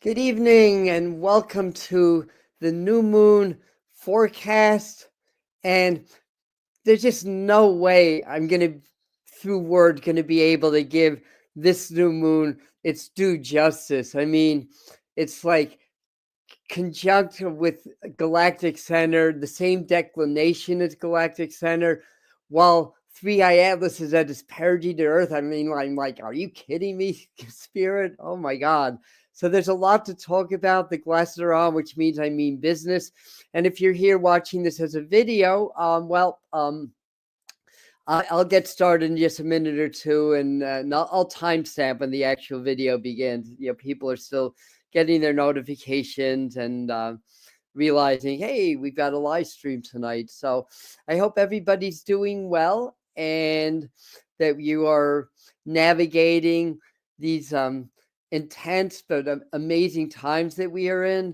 Good evening and welcome to the new moon forecast. And there's just no way I'm through word, going to be able to give this new moon its due justice. I mean, it's like conjunct with Galactic Center, the same declination as Galactic Center, while 3i Atlas is at its perigee to Earth. I mean, I'm like, are you kidding me, Spirit? Oh my God. So there's a lot to talk about. The glasses are on, which means I mean business. And if you're here watching this as a video, I'll get started in just a minute or two, and I'll timestamp when the actual video begins. People are still getting their notifications and realizing, hey, we've got a live stream tonight. So I hope everybody's doing well and that you are navigating these intense but amazing times that we are in.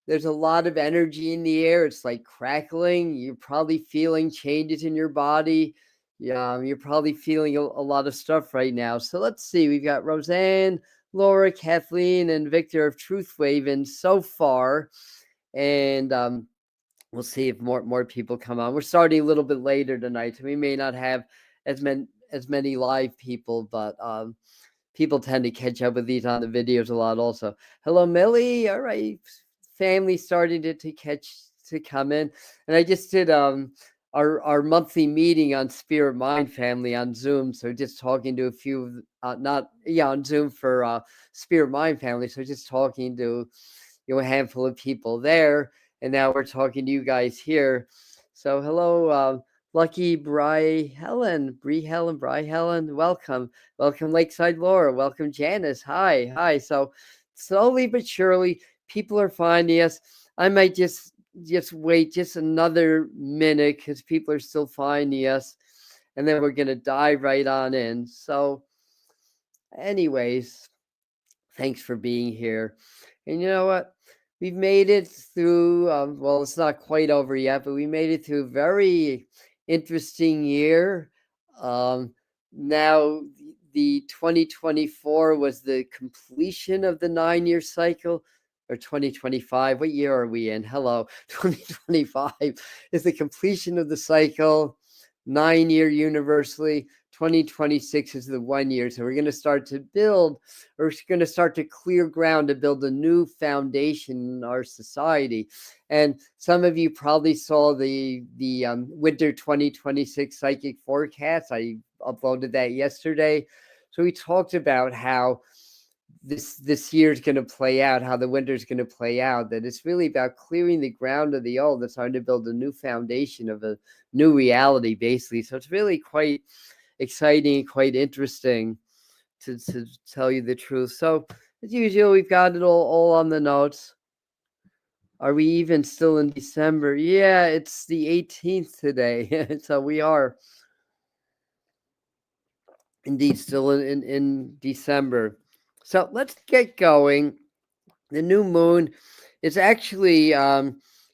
There's a lot of energy in the air. It's like crackling. You're probably feeling changes in your body. Yeah, you're probably feeling a lot of stuff right now. So let's see. We've got Roseanne, Laura, Kathleen, and Victor of Truth Waving so far. And we'll see if more people come on. We're starting a little bit later tonight, so we may not have as many live people, but people tend to catch up with these on the videos a lot also. Hello, Millie. All right. Family starting to come in. And I just did our monthly meeting on Spirit Mind Family on Zoom. So just talking to a few on Zoom for Spirit Mind Family. So just talking to a handful of people there. And now we're talking to you guys here. So hello, Lucky Bri Helen, welcome. Welcome, Lakeside Laura. Welcome, Janice. Hi. So slowly but surely, people are finding us. I might just wait just another minute because people are still finding us, and then we're gonna dive right on in. So, anyways, thanks for being here. And you know what? We've made it through. Well, it's not quite over yet, but we made it through a very interesting year. Now, the 2024 was the completion of the 9-year cycle, or 2025. What year are we in? Hello, 2025 is the completion of the cycle, 9-year universally. 2026 is the 1 year. So we're going to start to build, or we're going to start to clear ground to build a new foundation in our society. And some of you probably saw the winter 2026 psychic forecast. I uploaded that yesterday. So we talked about how this year is going to play out, how the winter is going to play out, that it's really about clearing the ground of the old and starting to build a new foundation of a new reality, basically. So it's really quite exciting, quite interesting, to tell you the truth. So as usual, we've got it all on the notes. Are we even still in December? Yeah, it's the 18th today. So we are indeed still in December. So let's get going. The new moon is actually,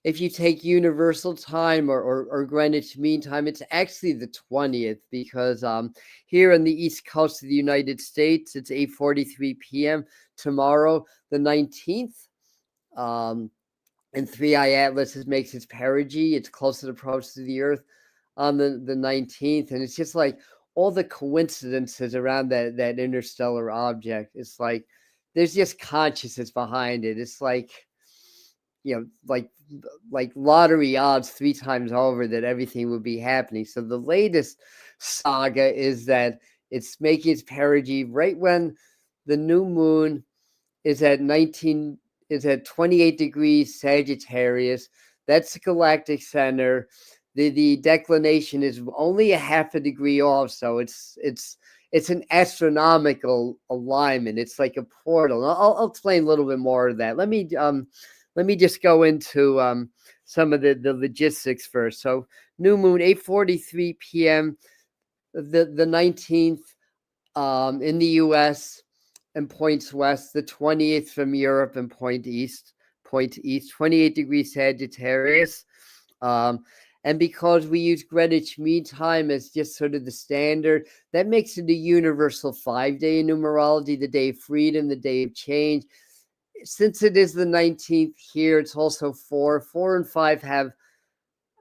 if you take universal time or Greenwich Mean Time, it's actually the 20th, because here on the East Coast of the United States, it's 8:43 p.m. Tomorrow, the 19th. And 3i Atlas makes its perigee. It's closest approach to the Earth on the 19th. And it's just like all the coincidences around that interstellar object. It's like there's just consciousness behind it. It's like, like lottery odds 3 times over that everything would be happening. So the latest saga is that it's making its perigee right when the new moon is at 28 degrees Sagittarius. That's the Galactic Center. The declination is only a half a degree off, so it's an astronomical alignment. It's like a portal. I'll explain a little bit more of that. Let me just go into some of the logistics first. So new moon, 8:43 p.m. the 19th in the U.S. and points west. The 20th from Europe and point east. 28 degrees Sagittarius. And because we use Greenwich Mean Time as just sort of the standard, that makes it a universal 5-day in numerology, the day of freedom, the day of change. since it is the 19th here, it's also 4. 4 and 5 have,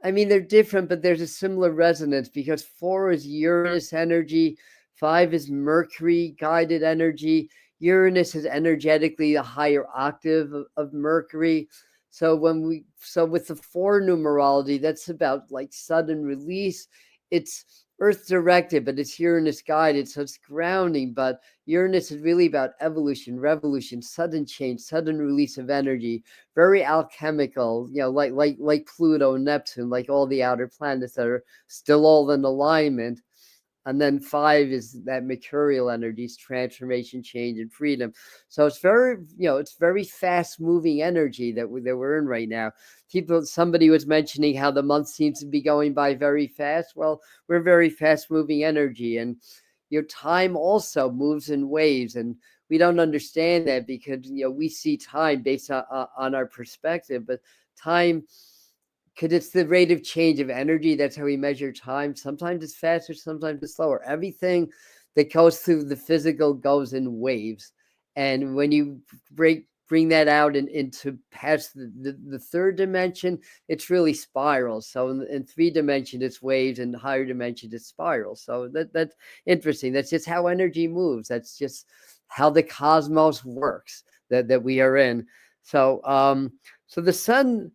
I mean, they're different, but there's a similar resonance because 4 is Uranus energy, 5 is Mercury guided energy. Uranus is energetically a higher octave of Mercury. So with the 4 numerology, that's about like sudden release. It's Earth directed, but it's Uranus guided, so it's grounding. But Uranus is really about evolution, revolution, sudden change, sudden release of energy, very alchemical, like Pluto, Neptune, like all the outer planets that are still all in alignment. And then 5 is that mercurial energies, transformation, change, and freedom. So it's very fast moving energy that we're in right now. Somebody was mentioning how the month seems to be going by very fast. Well, we're very fast moving energy, and your time also moves in waves, and we don't understand that because we see time based on our perspective, but time, because it's the rate of change of energy. That's how we measure time. Sometimes it's faster, sometimes it's slower. Everything that goes through the physical goes in waves. And when you bring that out into past the third dimension, it's really spirals. So in 3 dimension, it's waves, and higher dimension, it's spirals. So that's interesting. That's just how energy moves. That's just how the cosmos works that we are in. So so the sun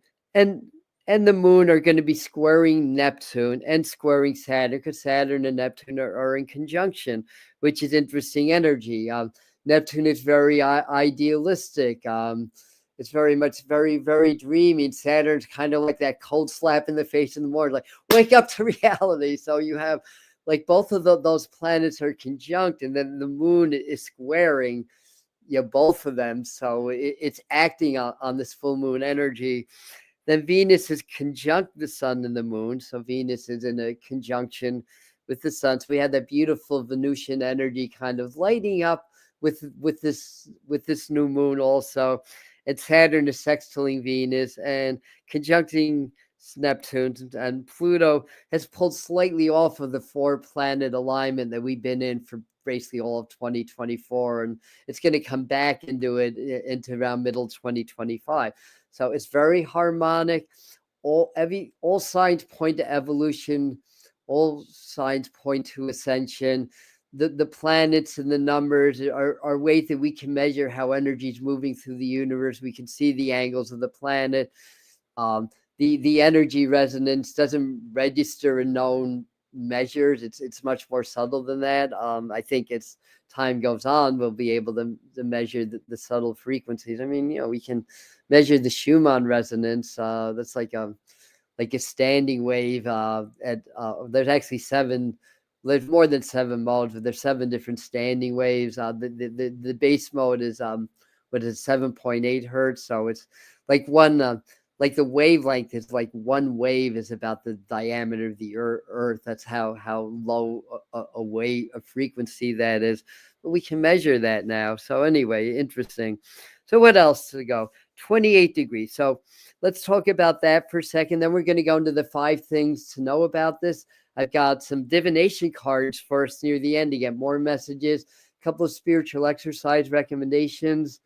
and the moon are going to be squaring Neptune and squaring Saturn, because Saturn and Neptune are in conjunction, which is interesting energy. Neptune is very idealistic. It's very much very dreamy. And Saturn's kind of like that cold slap in the face in the morning, like wake up to reality. So you have like both of those planets are conjunct, and then the moon is squaring both of them. So it's acting on this full moon energy. Then Venus is conjunct the sun and the moon. So Venus is in a conjunction with the sun. So we had that beautiful Venusian energy kind of lighting up with this new moon also. And Saturn is sextiling Venus and conjuncting Neptune, and Pluto has pulled slightly off of the 4-planet alignment that we've been in for basically all of 2024, and it's going to come back into around middle 2025. So it's very harmonic. All signs point to evolution. All signs point to ascension. The planets and the numbers are ways that we can measure how energy is moving through the universe. We can see the angles of the planet. The energy resonance doesn't register in known measures. It's much more subtle than that. I think as time goes on, we'll be able to measure the subtle frequencies. I mean, we can measure the Schumann resonance. That's like a standing wave. There's actually 7. There's more than 7 modes, but there's 7 different standing waves. The base mode is 7.8 hertz. So it's like one. Like the wavelength is like one wave is about the diameter of the Earth. That's how low a frequency that is. But we can measure that now. So anyway, interesting. So what else to go? 28 degrees. So let's talk about that for a second. Then we're going to go into the 5 things to know about this. I've got some divination cards first near the end to get more messages. A couple of spiritual exercise recommendations.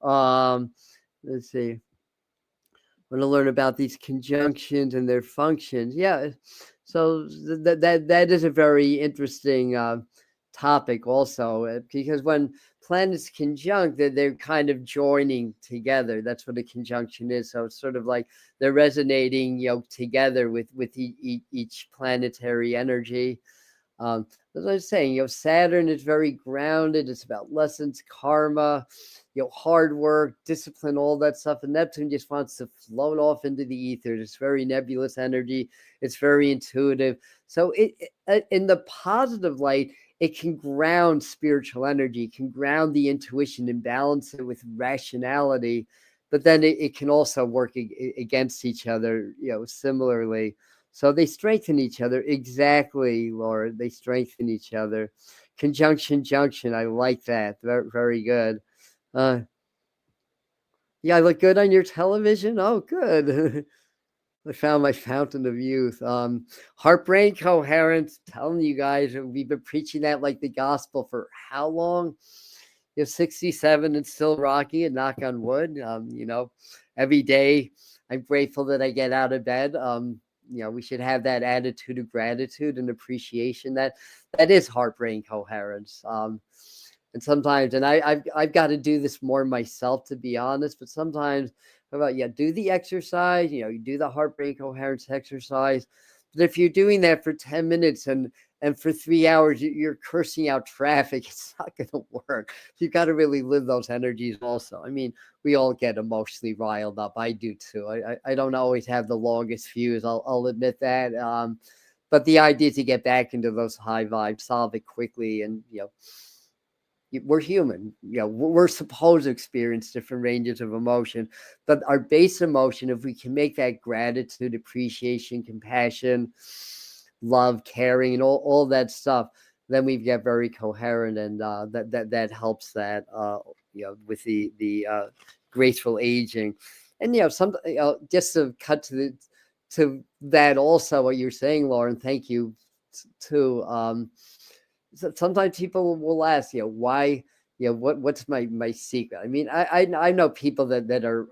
Let's see. Want to learn about these conjunctions and their functions. Yeah, so that is a very interesting topic also, because when planets conjunct, they're kind of joining together. That's what a conjunction is. So it's sort of like they're resonating together with each planetary energy. As I was saying, Saturn is very grounded. It's about lessons, karma, hard work, discipline, all that stuff. And Neptune just wants to float off into the ether. It's very nebulous energy. It's very intuitive. So in the positive light, it can ground spiritual energy, can ground the intuition and balance it with rationality. But then it can also work against each other, similarly. So they strengthen each other. Exactly, Laura. They strengthen each other. Conjunction, junction. I like that. Very, very good. Yeah, I look good on your television. Oh, good. I found my fountain of youth. Heart brain coherence. Telling you guys, we've been preaching that like the gospel for how long? you're 67 and still rocking it, knock on wood. Every day I'm grateful that I get out of bed. We should have that attitude of gratitude and appreciation. That is heart brain coherence. And sometimes, and I've got to do this more myself, to be honest, but sometimes do the exercise, you do the heart brain coherence exercise. But if you're doing that for 10 minutes and for 3 hours, you're cursing out traffic, it's not going to work. You've got to really live those energies also. I mean, we all get emotionally riled up. I do too. I don't always have the longest fuse. I'll admit that. But the idea is to get back into those high vibes, solve it quickly. And, we're human. We're supposed to experience different ranges of emotion, but our base emotion, if we can make that gratitude, appreciation, compassion, love, caring, and all that stuff, then we get very coherent, and that helps that with the graceful aging. And just to cut to that also, what you're saying, Lauren, thank you too. Sometimes people will ask, why, what's my secret? I mean, I know people that are,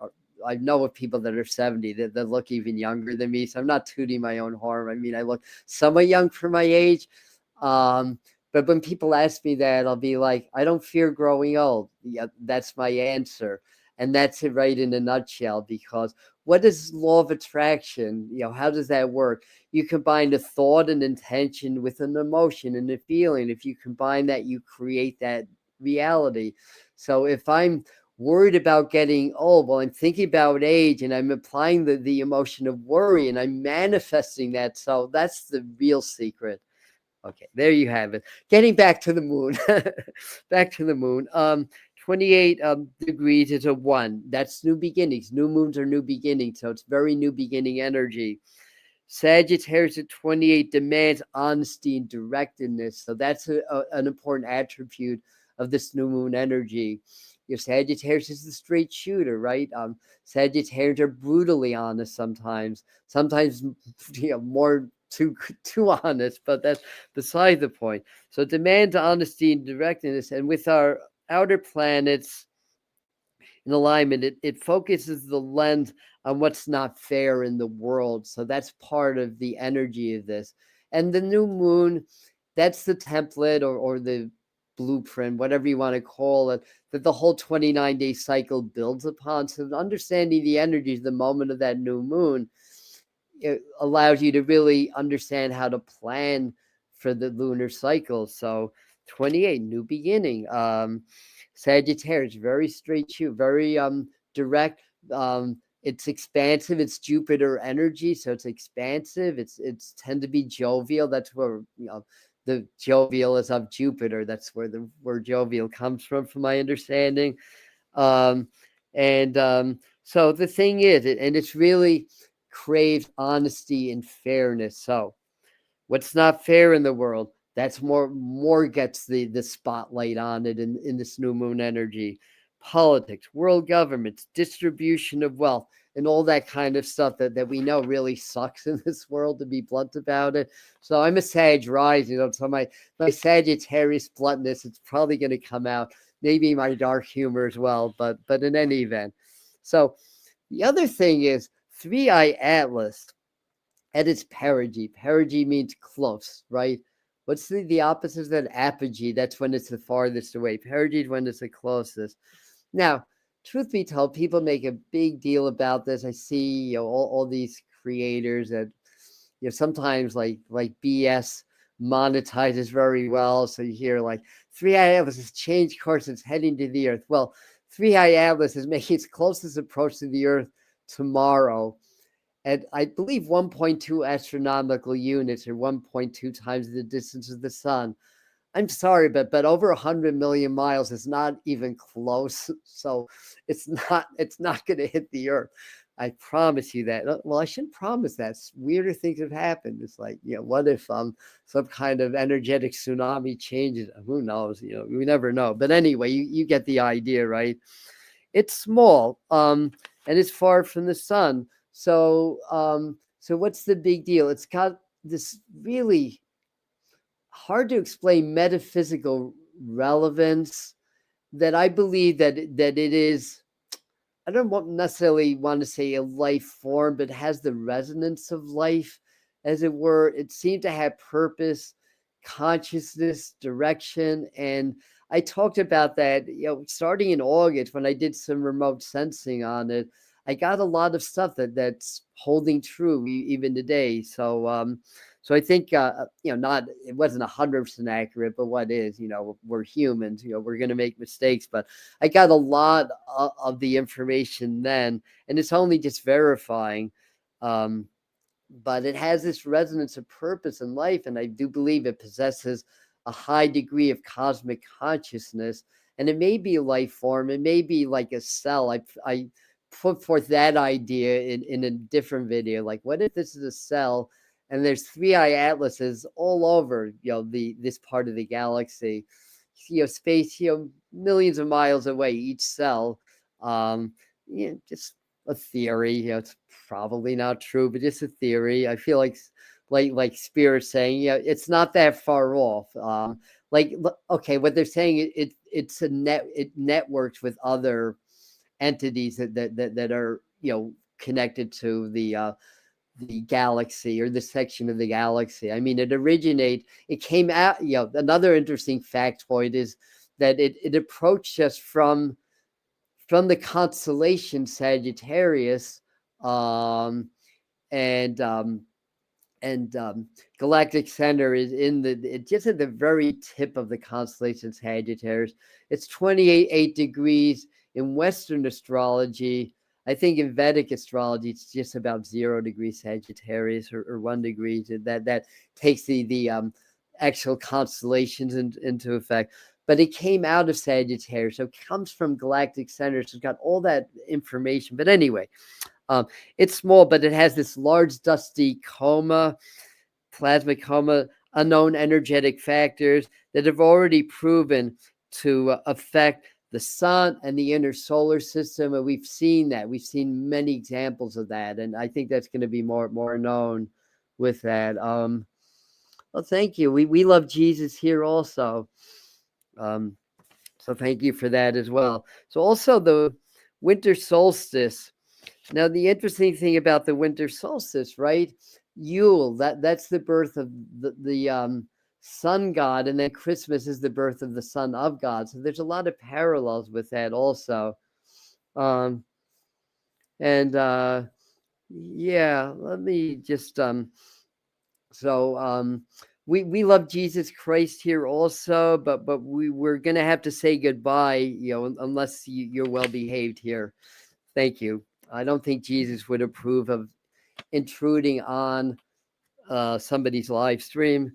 I know of people that are 70 that look even younger than me. So I'm not tooting my own horn. I mean, I look somewhat young for my age. But when people ask me that, I'll be like, I don't fear growing old. Yeah, that's my answer. And that's it right in a nutshell, because what is law of attraction? How does that work? You combine a thought and intention with an emotion and a feeling. If you combine that, you create that reality. So if I'm worried about getting old, well, I'm thinking about age and I'm applying the emotion of worry and I'm manifesting that. So that's the real secret. Okay, there you have it. Getting back to the moon. Back to the moon. 28 degrees is a 1. That's new beginnings. New moons are new beginnings. So it's very new beginning energy. Sagittarius at 28 demands honesty and directness. So that's an important attribute of this new moon energy. Sagittarius is the straight shooter, right? Sagittarius are brutally honest sometimes more too honest, but that's beside the point. So demands honesty and directness, and with our outer planets in alignment, it focuses the lens on what's not fair in the world. So that's part of the energy of this. And the new moon, that's the template or the blueprint, whatever you want to call it, that the whole 29-day cycle builds upon. So understanding the energies, the moment of that new moon, it allows you to really understand how to plan for the lunar cycle. So 28, new beginning. Sagittarius, very straight shoot, very direct. It's expansive. It's Jupiter energy, so it's expansive. It's tend to be jovial. That's where the jovial is of Jupiter. That's where the word jovial comes from my understanding. So the thing is, and it's really craves honesty and fairness. So what's not fair in the world, that's more gets the spotlight on it in this new moon energy. Politics, world governments, distribution of wealth, and all that kind of stuff that we know really sucks in this world, to be blunt about it. So I'm a Sag rising, so my Sagittarius bluntness, it's probably going to come out. Maybe my dark humor as well, but in any event. So the other thing is 3i Atlas at its perigee. Perigee means close, right? What's the opposite of that? Apogee. That's when it's the farthest away. Perigee is when it's the closest. Now, truth be told, people make a big deal about this. I see all these creators that sometimes like BS monetizes very well. So you hear like 3i Atlas has changed course, it's heading to the Earth. Well, 3i Atlas is making its closest approach to the Earth tomorrow at, I believe, 1.2 astronomical units, or 1.2 times the distance of the sun. I'm sorry, but over 100 million miles is not even close. So it's not going to hit the Earth. I promise you that. Well, I shouldn't promise that. Weirder things have happened. It's like, what if some kind of energetic tsunami changes? Who knows? We never know. But anyway, you get the idea, right? It's small, and it's far from the sun. So what's the big deal? It's got this really hard to explain metaphysical relevance that I believe that it is, I don't necessarily want to say a life form, but has the resonance of life, as it were. It seemed to have purpose, consciousness, direction. And I talked about that, starting in August when I did some remote sensing on it. I got a lot of stuff that's holding true even today. So I think, not, it wasn't 100% accurate, but what is, we're humans, we're going to make mistakes, but I got a lot of the information then, and it's only just verifying. But it has this resonance of purpose in life, and I do believe it possesses a high degree of cosmic consciousness, and it may be a life form. It may be like a cell. I put forth that idea in a different video. Like, what if this is a cell, and there's 3-eye atlases all over, this part of the galaxy, space, millions of miles away, each cell. Just a theory. It's probably not true, but just a theory. I feel like Spirit saying, it's not that far off. Okay, what they're saying, it's it networks with other entities that are connected to the galaxy, or the section of the galaxy. I mean, it came out. Another interesting factoid is that it approached us from the constellation Sagittarius, and Galactic Center is just at the very tip of the constellation Sagittarius. It's 28 degrees in Western astrology. I think in Vedic astrology, it's just about 0 degrees Sagittarius, or 1 degree. That takes the actual constellations into effect. But it came out of Sagittarius, so it comes from Galactic Center. So it's got all that information. But anyway, it's small, but it has this large dusty coma, plasma coma, unknown energetic factors that have already proven to affect the sun and the inner solar system. And we've seen that. We've seen many examples of that. And I think that's going to be more known with that. Well, thank you. We love Jesus here also. So thank you for that as well. So also the winter solstice. Now, the interesting thing about the winter solstice, right? Yule, that's the birth of the sun god, and then Christmas is the birth of the son of God. So there's a lot of parallels with that also. Yeah, let me just we love Jesus Christ here also, but we're going to have to say goodbye, unless you're well behaved here. Thank you. I don't think Jesus would approve of intruding on somebody's live stream.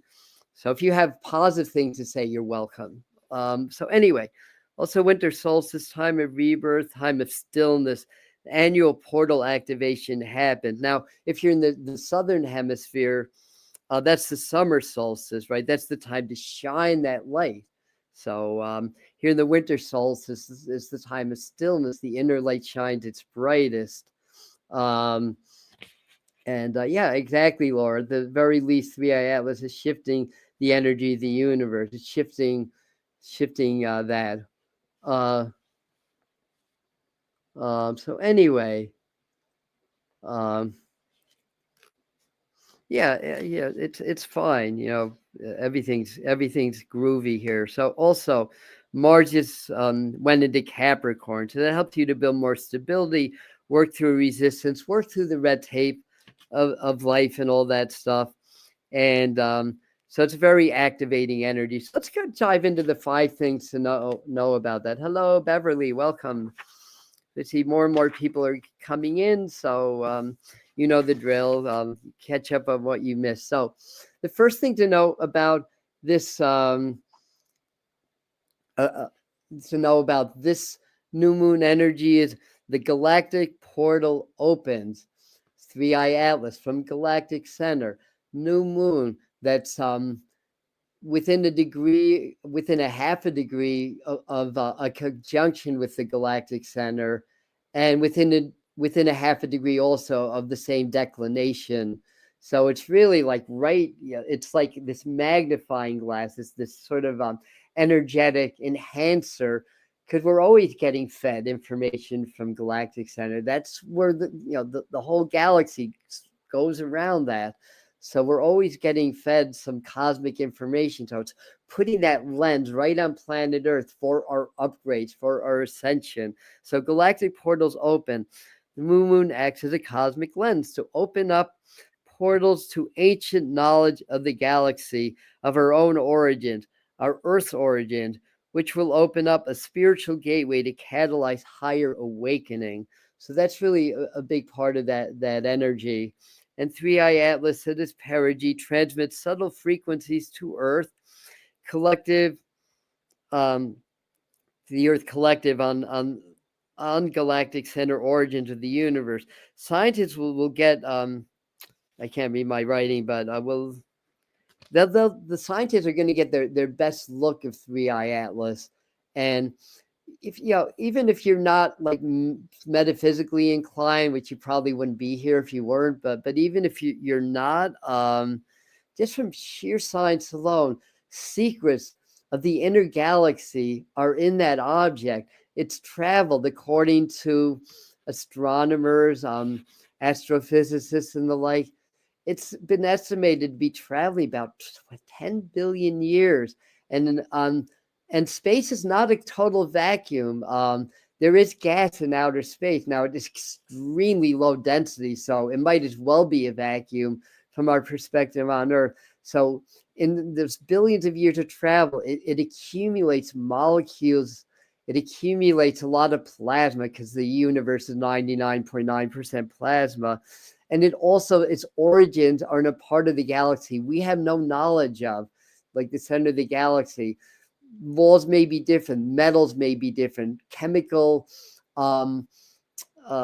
So if you have positive things to say, you're welcome. So anyway, also winter solstice, time of rebirth, time of stillness, annual portal activation happens. Now, if you're in the southern hemisphere, that's the summer solstice, right? That's the time to shine that light. So here in the winter solstice is the time of stillness. The inner light shines its brightest. Yeah, exactly, Laura. At the very least, 3-eye atlas is shifting the energy of the universe. It's shifting that. So anyway, yeah, it's fine. Everything's groovy here. So also, Mars just went into Capricorn, so that helps you to build more stability, work through resistance, work through the red tape of life and all that stuff. And so it's very activating energy. So let's go dive into the 5 things to know about that. Hello, Beverly. Welcome. I see more and more people are coming in. So you know the drill. Catch up on what you missed. So the first thing to know about this new moon energy is the galactic portal opens. 3-eye atlas from Galactic Center. New moon that's within a half a degree of a conjunction with the Galactic Center, and within a half a degree also of the same declination. So it's really like it's like this magnifying glass. It's this sort of energetic enhancer because we're always getting fed information from Galactic Center. That's where the whole galaxy goes around that. So we're always getting fed some cosmic information. So it's putting that lens right on planet Earth for our upgrades, for our ascension. So galactic portals open. The moon acts as a cosmic lens to open up portals to ancient knowledge of the galaxy, of our own origins, our Earth's origins, which will open up a spiritual gateway to catalyze higher awakening. So that's really a big part of that energy. And 3i Atlas, so this Perigee, transmits subtle frequencies to Earth, collective, the Earth collective on Galactic Center origins of the universe. Scientists will get, I can't read my writing, but the scientists are going to get their best look of 3i Atlas. And if even if you're not like metaphysically inclined, which you probably wouldn't be here if you weren't, but even if you're not, just from sheer science alone, secrets of the inner galaxy are in that object. It's traveled according to astronomers, astrophysicists, and the like. It's been estimated to be traveling about 10 billion years, and space is not a total vacuum. There is gas in outer space. Now, it is extremely low density, so it might as well be a vacuum from our perspective on Earth. So in those billions of years of travel, it accumulates molecules. It accumulates a lot of plasma because the universe is 99.9% plasma. And it also, its origins are in a part of the galaxy we have no knowledge of, like the center of the galaxy. Laws may be different, metals may be different, chemical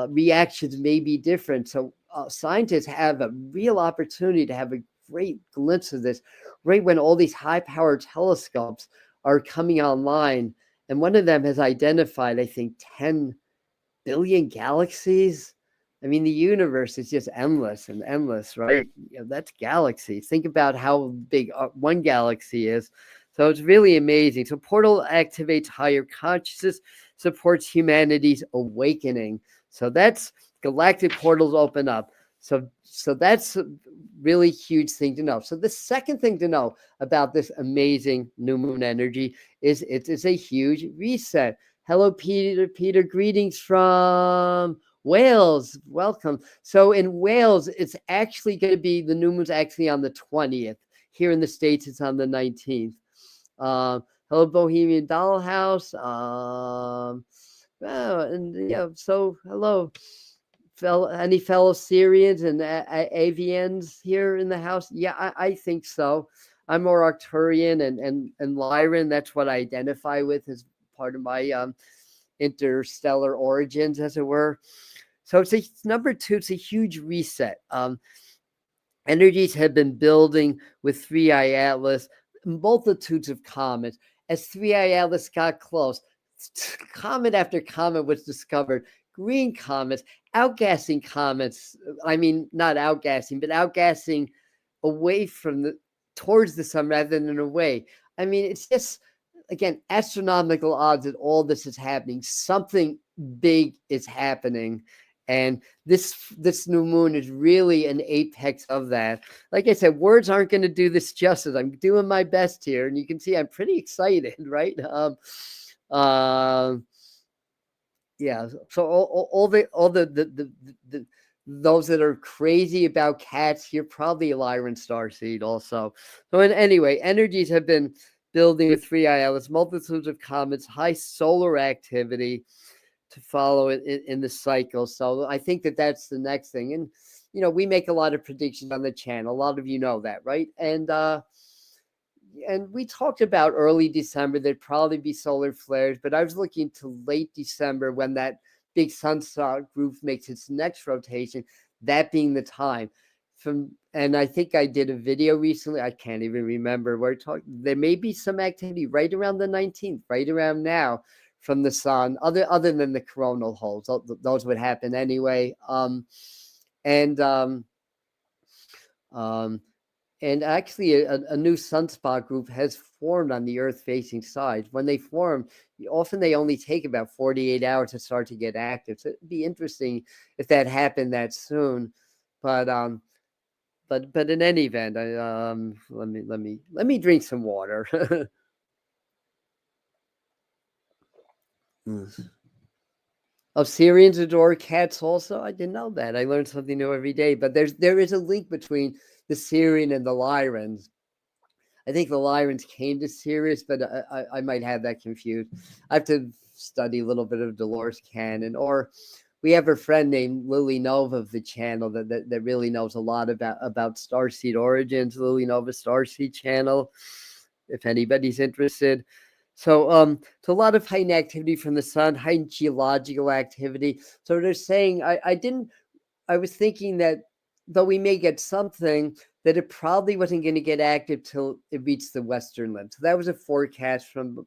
reactions may be different. So scientists have a real opportunity to have a great glimpse of this right when all these high-powered telescopes are coming online. And one of them has identified, I think, 10 billion galaxies. I mean, the universe is just endless and endless, right? That's galaxies. Think about how big one galaxy is. So it's really amazing. So Portal activates higher consciousness, supports humanity's awakening. So that's galactic portals open up. So that's a really huge thing to know. So the second thing to know about this amazing new moon energy is it is a huge reset. Hello, Peter. Peter, greetings from Wales. Welcome. So in Wales, it's actually going to be, the new moon's actually on the 20th. Here in the States, it's on the 19th. Hello, Bohemian Dollhouse. So hello, any fellow Syrians and Avians here in the house? Yeah, I think so. I'm more Arcturian and Lyran. That's what I identify with as part of my interstellar origins, as it were. So it's number two. It's a huge reset. Energies have been building with 3i Atlas, multitudes of comets. As 3i Atlas got close, comet after comet was discovered. Green comets, outgassing comets. I mean, not outgassing, but outgassing away from towards the sun rather than away. I mean, it's just, again, astronomical odds that all this is happening. Something big is happening. And this new moon is really an apex of that. Like I said, words aren't going to do this justice. I'm doing my best here, and you can see I'm pretty excited, right? Yeah. So all the those that are crazy about cats, you're probably a Lyran starseed also. So anyway, energies have been building with 3i Atlas, multitudes of comets, high solar activity to follow it in the cycle. So I think that's the next thing. And, we make a lot of predictions on the channel. A lot of you know that, right? And we talked about early December, there'd probably be solar flares, but I was looking to late December when that big sun-star group makes its next rotation, that being the time. And I think I did a video recently, I can't even remember, where there may be some activity right around the 19th, right around now, from the sun, other than the coronal holes. Those would happen anyway. And actually, a new sunspot group has formed on the Earth-facing side. When they form, often they only take about 48 hours to start to get active. So it'd be interesting if that happened that soon. But in any event, let me drink some water. Syrians adore cats also. I didn't know that. I learned something new every day. But there is a link between the Syrian and the Lyrans. I think the Lyrans came to Sirius, but I might have that confused. I have to study a little bit of Dolores Cannon, or we have a friend named Lily Nova of the channel that really knows a lot about starseed origins. Lily Nova Starseed channel, if anybody's interested. So a lot of heightened activity from the sun, heightened geological activity. So they're saying I was thinking that though we may get something, that it probably wasn't going to get active till it reached the western limb. So that was a forecast from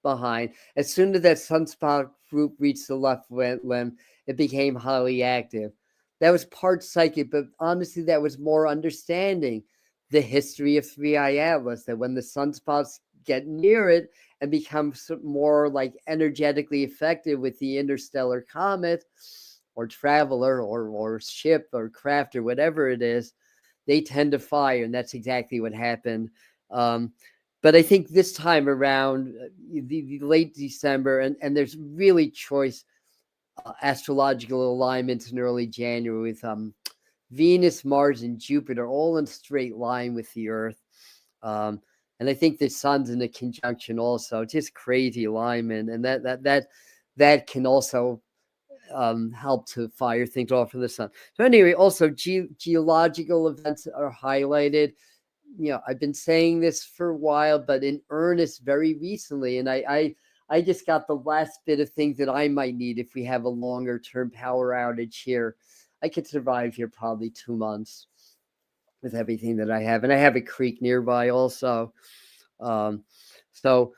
behind. As soon as that sunspot group reached the left limb, it became highly active. That was part psychic, but honestly, that was more understanding the history of 3I Atlas, that when the sunspots get near it and become more like energetically effective with the interstellar comet or traveler or ship or craft or whatever it is, they tend to fire, and that's exactly what happened. But I think this time around, the late December, and there's really choice astrological alignments in early January with Venus, Mars, and Jupiter all in straight line with the Earth. And I think the sun's in a conjunction also, just crazy alignment. And that can also help to fire things off from the sun. So anyway, also geological events are highlighted. I've been saying this for a while, but in earnest very recently. And I just got the last bit of things that I might need if we have a longer term power outage here. I could survive here probably 2 months with everything that I have. And I have a creek nearby also. So,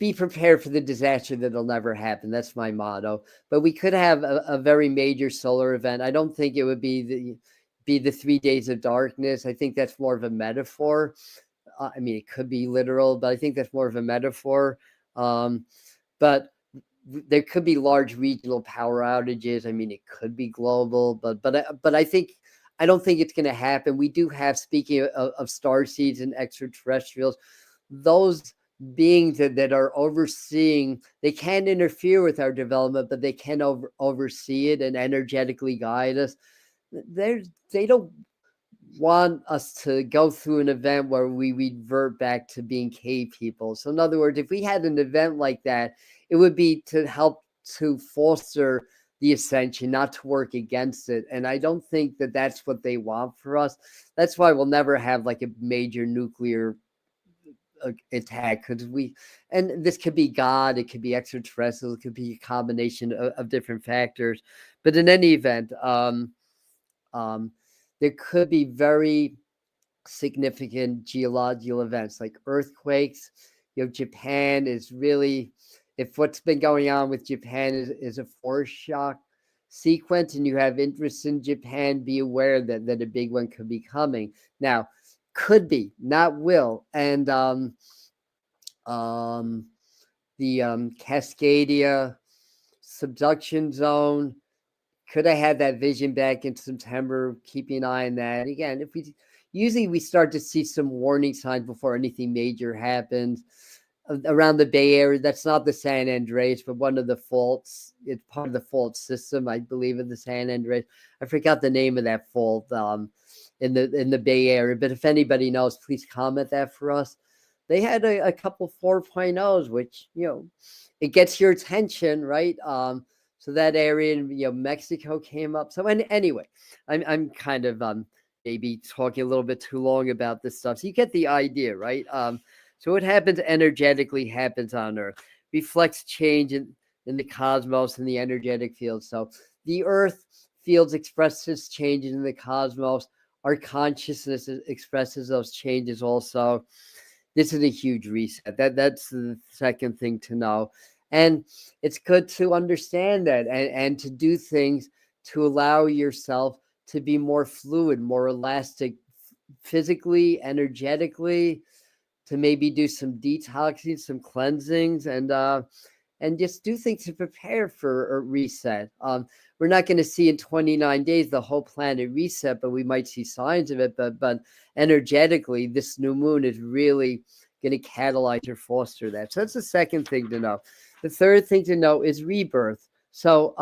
be prepared for the disaster that'll never happen. That's my motto. But we could have a very major solar event. I don't think it would be the 3 days of darkness. I think that's more of a metaphor. I mean, it could be literal, but I think that's more of a metaphor. But there could be large regional power outages. I mean, it could be global, but I don't think it's going to happen. We do have, speaking of starseeds and extraterrestrials, those beings that are overseeing, they can't interfere with our development, but they can oversee it and energetically guide us. They don't want us to go through an event where we revert back to being cave people. So in other words, if we had an event like that, it would be to help to foster the ascension, not to work against it. And I don't think that that's what they want for us. That's why we'll never have like a major nuclear attack, because and this could be God, it could be extraterrestrial, it could be a combination of different factors. But in any event, there could be very significant geological events like earthquakes. Japan is really, if what's been going on with Japan is a force shock sequence and you have interest in Japan, be aware that a big one could be coming. Now, could be, not will. And the Cascadia subduction zone, could have had that vision back in September, keeping an eye on that. Again, usually we start to see some warning signs before anything major happens. Around the Bay Area, that's not the San Andreas, but one of the faults. It's part of the fault system, I believe, of the San Andreas. I forgot the name of that fault in the Bay Area, but if anybody knows, please comment that for us. They had a couple 4.0s, which it gets your attention, right? So that area in Mexico came up. So anyway, I'm kind of maybe talking a little bit too long about this stuff. So you get the idea, right? So what happens energetically happens on Earth, reflects change in the cosmos and the energetic field. So the Earth fields expresses changes in the cosmos. Our consciousness expresses those changes also. This is a huge reset. That's the second thing to know. And it's good to understand that and to do things to allow yourself to be more fluid, more elastic, physically, energetically, to maybe do some detoxing, some cleansings, and just do things to prepare for a reset. We're not going to see in 29 days the whole planet reset, but we might see signs of it. But energetically, this new moon is really going to catalyze or foster that. So that's the second thing to know. The third thing to know is rebirth. So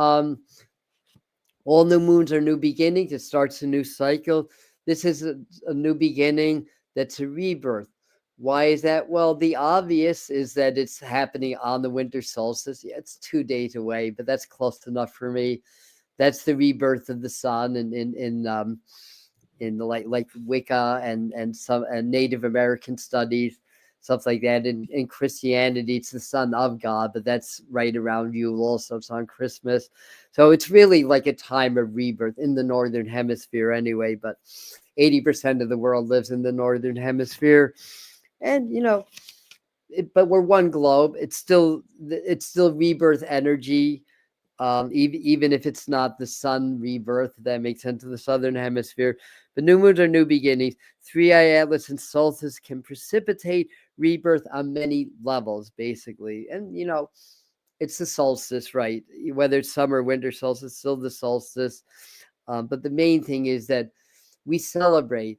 all new moons are new beginnings. It starts a new cycle. This is a new beginning. That's a rebirth. Why is that? Well, the obvious is that it's happening on the winter solstice. Yeah, it's 2 days away, but that's close enough for me. That's the rebirth of the sun in the like Wicca and some Native American studies, stuff like that. In Christianity, it's the son of God, but that's right around Yule also. It's on Christmas. So it's really like a time of rebirth in the Northern Hemisphere anyway, but 80% of the world lives in the Northern Hemisphere. And, but we're one globe. It's still rebirth energy. Even if it's not the sun rebirth, that makes sense to the Southern Hemisphere. But new moons are new beginnings. Three-eye atlas and solstice can precipitate rebirth on many levels, basically. And, it's the solstice, right? Whether it's summer, winter solstice, still the solstice. But the main thing is that we celebrate,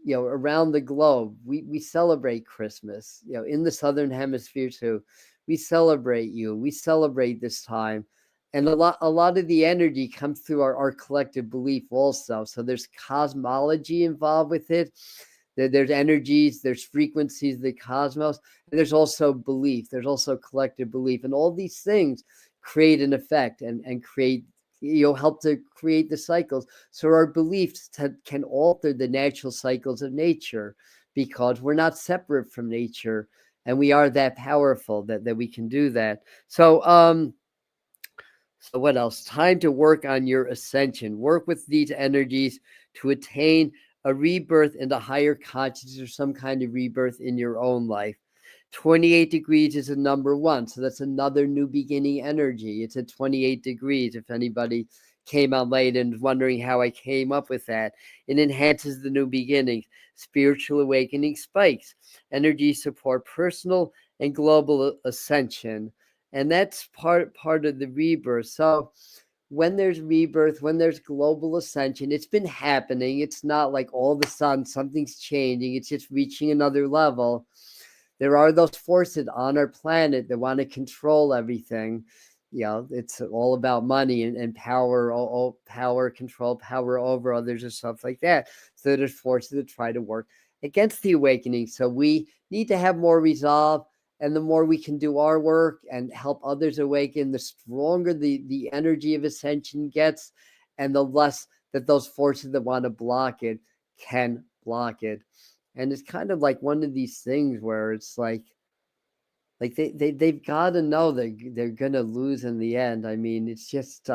around the globe, we celebrate Christmas, in the Southern Hemisphere too. We celebrate we celebrate this time. And a lot of the energy comes through our collective belief also. So there's cosmology involved with it. There's energies, there's frequencies of the cosmos. And there's also belief. There's also collective belief. And all these things create an effect and create, help to create the cycles. So our beliefs can alter the natural cycles of nature, because we're not separate from nature, and we are that powerful that we can do that. So so what else? Time to work on your ascension. Work with these energies to attain a rebirth into higher consciousness, or some kind of rebirth in your own life. 28 degrees is a number 1. So that's another new beginning energy. It's at 28 degrees. If anybody came on late and was wondering how I came up with that, it enhances the new beginnings. Spiritual awakening spikes. Energy support personal and global ascension. And that's part of the rebirth. So when there's rebirth, when there's global ascension, it's been happening. It's not like all of a sudden something's changing. It's just reaching another level. There are those forces on our planet that want to control everything. It's all about money and power, power, control, power over others, and stuff like that. So there's forces that try to work against the awakening. So we need to have more resolve. And the more we can do our work and help others awaken, the stronger the energy of ascension gets, and the less that those forces that want to block it can block it. And it's kind of like one of these things where it's like they've got to know they're gonna lose in the end. I mean, it's just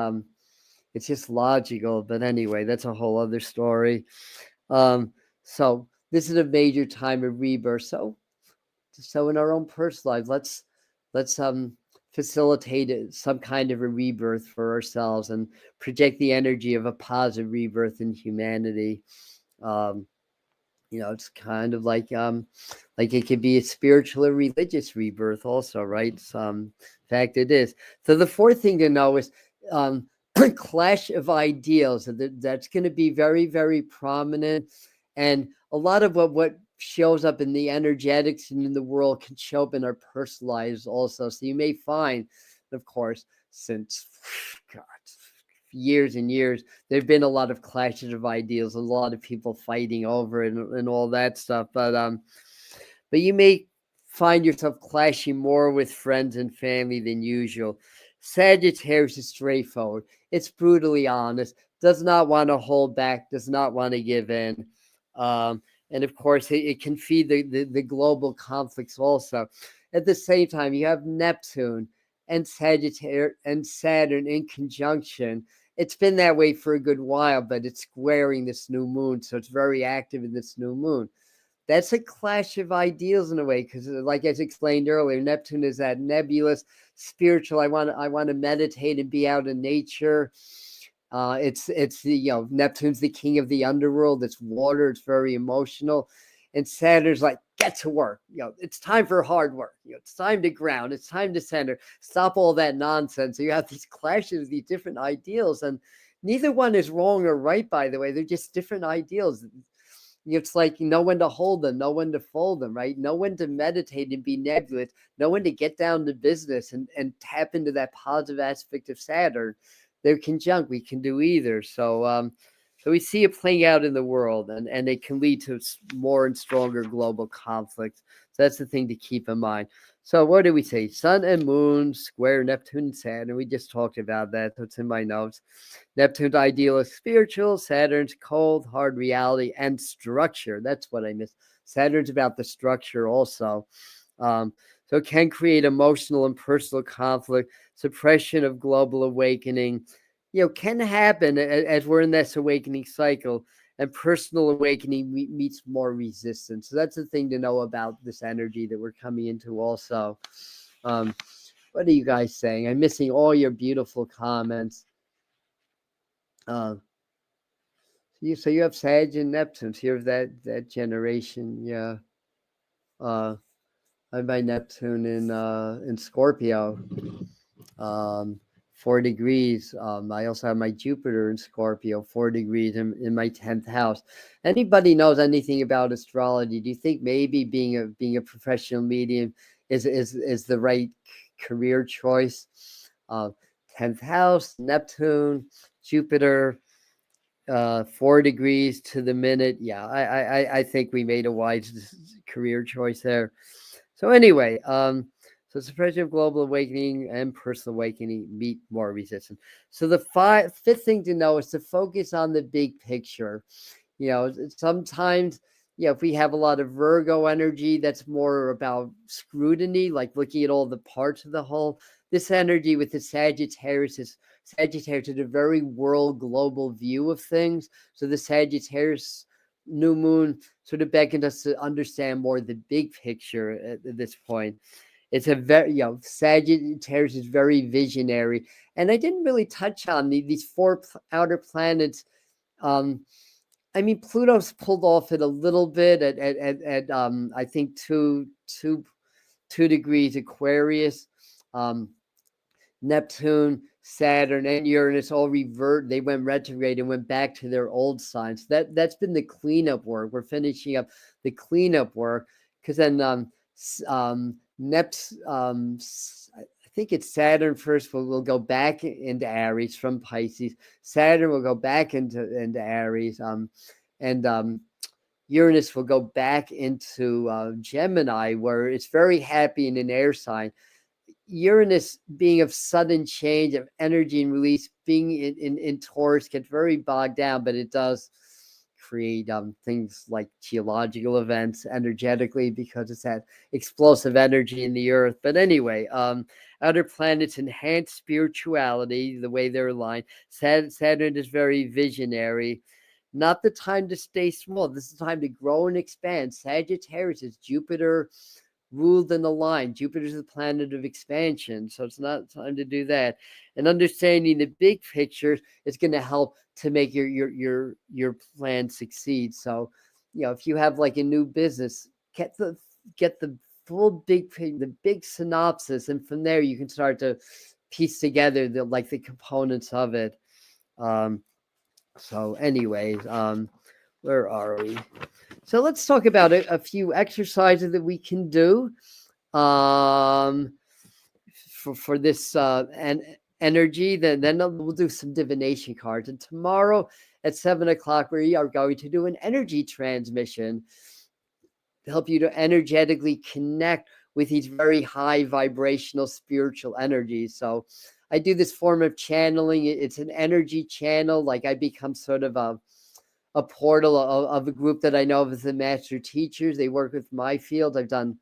logical. But anyway, that's a whole other story. So this is a major time of rebirth. So in our own personal lives, let's facilitate some kind of a rebirth for ourselves and project the energy of a positive rebirth in humanity. It's kind of like it could be a spiritual or religious rebirth also, right? In fact, it is. So the fourth thing to know is clash of ideals. That's going to be very, very prominent. And a lot of what shows up in the energetics and in the world can show up in our personal lives also. So you may find, of course, since years and years, there've been a lot of clashes of ideals, a lot of people fighting over it and all that stuff. But you may find yourself clashing more with friends and family than usual. Sagittarius is straightforward. It's brutally honest, does not want to hold back, does not want to give in. And of course, it can feed the global conflicts also. At the same time, you have Neptune and Sagittarius and Saturn in conjunction. It's been that way for a good while, but it's squaring this new moon. So it's very active in this new moon. That's a clash of ideals in a way, because like I explained earlier, Neptune is that nebulous, spiritual. I want to meditate and be out in nature. It's the, Neptune's the king of the underworld. It's water. It's very emotional, and Saturn's like, get to work. It's time for hard work. It's time to ground. It's time to center. Stop all that nonsense. So you have these clashes with these different ideals, and neither one is wrong or right. By the way, they're just different ideals. It's like know when to hold them, know when to fold them, right? Know when to meditate and be nebulous, know when to get down to business and tap into that positive aspect of Saturn. They're conjunct. We can do either. So we see it playing out in the world, and it can lead to more and stronger global conflicts. So that's the thing to keep in mind. So what do we say? Sun and Moon square Neptune and Saturn. We just talked about that. So it's in my notes. Neptune's ideal is spiritual. Saturn's cold, hard reality and structure. That's what I missed. Saturn's about the structure also. So it can create emotional and personal conflict, suppression of global awakening. Can happen as we're in this awakening cycle, and personal awakening meets more resistance. So that's the thing to know about this energy that we're coming into also. What are you guys saying? I'm missing all your beautiful comments. So you have Sag and Neptune. So you're of that generation. Yeah. I have my Neptune in Scorpio. 4 degrees. I also have my Jupiter in Scorpio, 4 degrees in my 10th house. Anybody knows anything about astrology? Do you think maybe being a professional medium is the right career choice? 10th house, Neptune, Jupiter, 4 degrees to the minute. Yeah, I think we made a wise career choice there. So anyway, so suppression of global awakening and personal awakening meet more resistance. So the fifth thing to know is to focus on the big picture. Sometimes, if we have a lot of Virgo energy, that's more about scrutiny, like looking at all the parts of the whole. This energy with the Sagittarius is a very world global view of things. So the Sagittarius new moon sort of beckons us to understand more the big picture at this point. It's a very, Sagittarius is very visionary. And I didn't really touch on these 4 outer planets. Pluto's pulled off it a little bit at I think 2 degrees Aquarius. Neptune, Saturn, and Uranus all revert. They went retrograde and went back to their old signs. That's been the cleanup work. We're finishing up the cleanup work because then I think it's Saturn first will go back into Aries from Pisces. Saturn will go back into Aries, and Uranus will go back into Gemini, where it's very happy in an air sign. Uranus being of sudden change of energy and release, being in Taurus gets very bogged down, but it does create things like geological events energetically because it's that explosive energy in the earth. But anyway, outer planets enhance spirituality, the way they're aligned. Saturn is very visionary. Not the time to stay small. This is the time to grow and expand. Sagittarius is Jupiter ruled and aligned. Jupiter is the planet of expansion, so it's not time to do that. And understanding the big picture is going to help to make your plan succeed. So, if you have like a new business, get the full the big synopsis, and from there you can start to piece together the components of it. So, anyways, where are we? So let's talk about a few exercises that we can do for this energy. Then we'll do some divination cards. And tomorrow at 7 o'clock, we are going to do an energy transmission to help you to energetically connect with these very high vibrational spiritual energies. So I do this form of channeling. It's an energy channel. Like I become sort of a portal of a group that I know of as the master teachers. They work with my field. I've done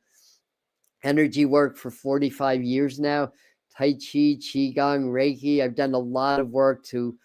energy work for 45 years now. Tai Chi, Qigong, Reiki. I've done a lot of work to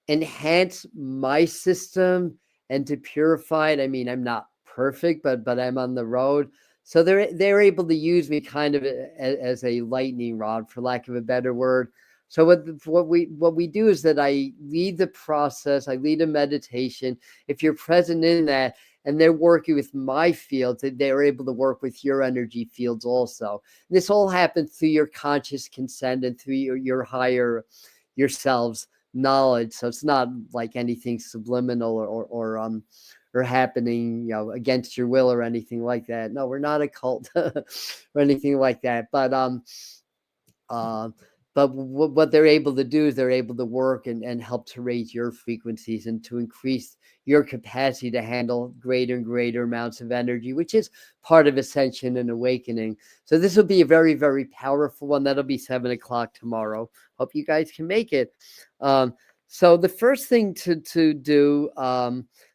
enhance my system and to purify it. I'm not perfect, but I'm on the road. So they're able to use me kind of as a lightning rod, for lack of a better word. So what we do is that I lead the process, I lead a meditation. If you're present in that and they're working with my fields, they're able to work with your energy fields also. This all happens through your conscious consent and through your higher yourselves knowledge. So it's not like anything subliminal or happening, against your will or anything like that. No, we're not a cult or anything like that. But what they're able to do is they're able to work and help to raise your frequencies and to increase your capacity to handle greater and greater amounts of energy, which is part of ascension and awakening. So this will be a very, very powerful one. That'll be 7 o'clock tomorrow. Hope you guys can make it. So the first thing to do,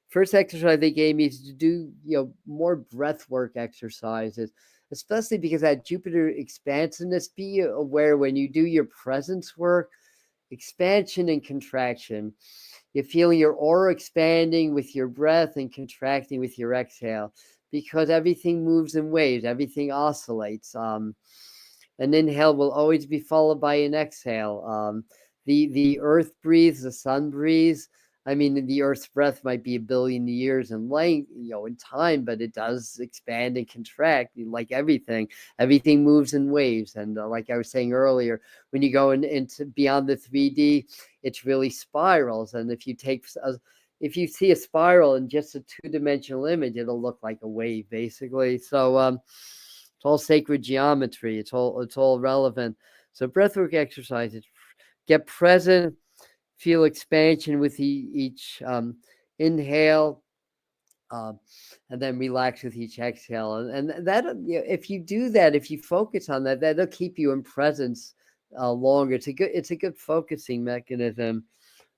first exercise they gave me is to do more breath work exercises, especially because that Jupiter expansiveness. Be aware when you do your presence work, expansion and contraction. You're feeling your aura expanding with your breath and contracting with your exhale, because everything moves in waves, everything oscillates. An inhale will always be followed by an exhale. The earth breathes, the sun breathes. I mean, the Earth's breath might be 1 billion years in length, in time, but it does expand and contract like everything. Everything moves in waves. And like I was saying earlier, when you go into beyond the 3D, it's really spirals. And if you see a spiral in just a 2-dimensional image, it'll look like a wave, basically. So it's all sacred geometry. It's all relevant. So breathwork exercises, get present. Feel expansion with each inhale, and then relax with each exhale. And that, if you do that, if you focus on that, that'll keep you in presence longer. It's a good focusing mechanism.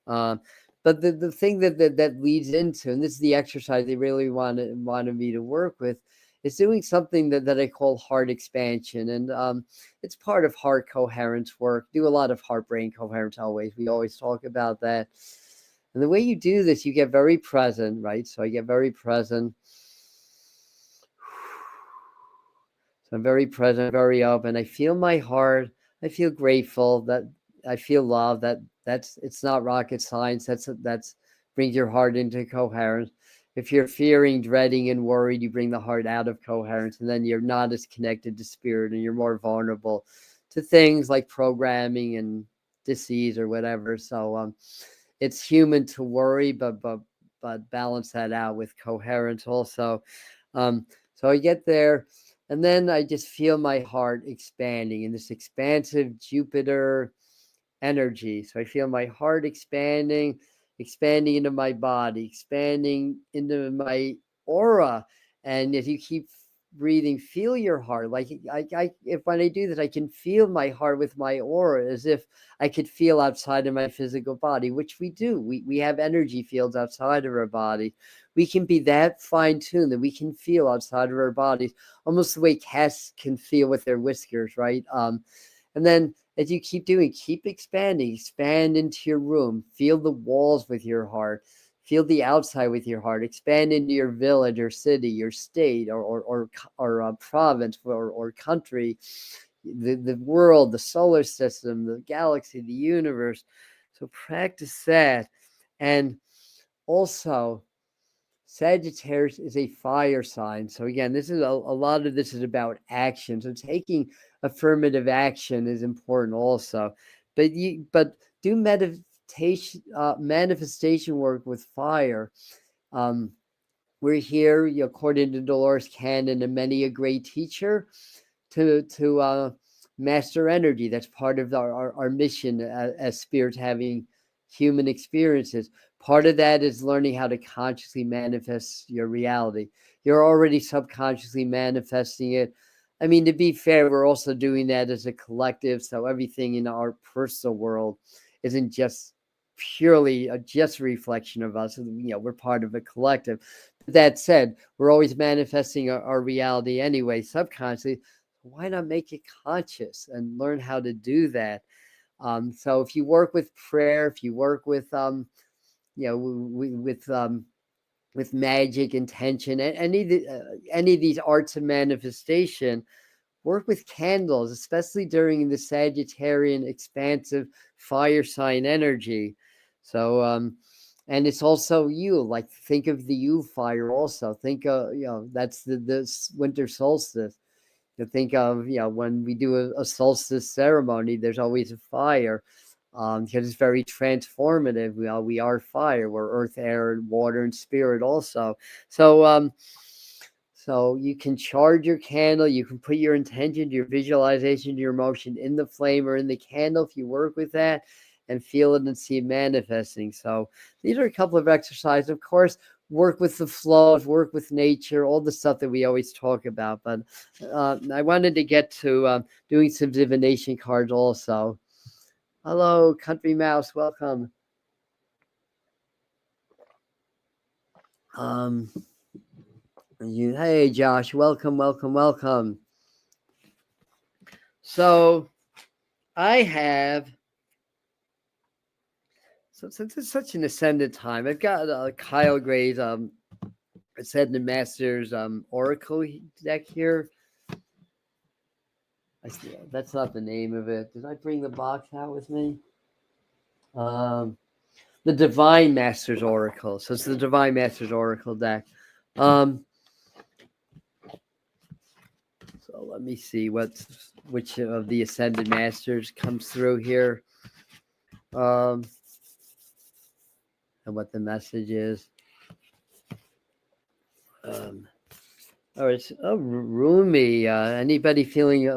But the thing that leads into, and this is the exercise they really wanted me to work with, is doing something that I call heart expansion. And it's part of heart coherence work. Do a lot of heart-brain coherence always. We always talk about that. And the way you do this, you get very present, right? So I get very present. So I'm very present, very open. I feel my heart. I feel grateful. That I feel love. It's not rocket science. That's brings your heart into coherence. If you're fearing, dreading, and worried, you bring the heart out of coherence, and then you're not as connected to spirit, and you're more vulnerable to things like programming and disease or whatever. So it's human to worry, but balance that out with coherence also. So I get there, and then I just feel my heart expanding in this expansive Jupiter energy. So I feel my heart expanding into my body, expanding into my aura. And as you keep breathing, feel your heart. Like when I do this, I can feel my heart with my aura, as if I could feel outside of my physical body, which we do. We have energy fields outside of our body. We can be that fine-tuned that we can feel outside of our bodies, almost the way cats can feel with their whiskers, right? And then as you keep doing, keep expanding, expand into your room, feel the walls with your heart, feel the outside with your heart, expand into your village or city, your state or province or country, the world, the solar system, the galaxy, the universe. So practice that. And also, Sagittarius is a fire sign. So again, this is a lot of this is about action. So taking affirmative action is important also. But do manifestation work with fire. We're here, according to Dolores Cannon and many a great teacher, to master energy. That's part of our mission as spirits having human experiences. Part of that is learning how to consciously manifest your reality. You're already subconsciously manifesting it. I mean, to be fair, we're also doing that as a collective. So everything in our personal world isn't just purely just a reflection of us. We're part of a collective. But that said, we're always manifesting our reality anyway, subconsciously. Why not make it conscious and learn how to do that? So if you work with prayer, if you work with with magic, intention, any of these arts of manifestation, work with candles, especially during the Sagittarian expansive fire sign energy. So, and it's also Yule, like think of the Yule fire also. Think of, that's the winter solstice. You think of, when we do a solstice ceremony, there's always a fire. Because it's very transformative. We are fire. We're earth, air, and water, and spirit also. So, so you can charge your candle. You can put your intention, your visualization, your emotion in the flame or in the candle if you work with that, and feel it and see it manifesting. So these are a couple of exercises. Of course, work with the flows, work with nature, all the stuff that we always talk about. But I wanted to get to doing some divination cards also. Hello, Country Mouse. Welcome. Hey, Josh. Welcome, welcome, welcome. So I have, so since it's such an ascended time, I've got Kyle Gray's Ascended Masters Oracle deck here. That's not the name of it. Did I bring the box out with me? The Divine Masters Oracle. So it's the Divine Masters Oracle deck. So let me see which of the Ascended Masters comes through here. And what the message is. All right. Oh, Rumi. Anybody feeling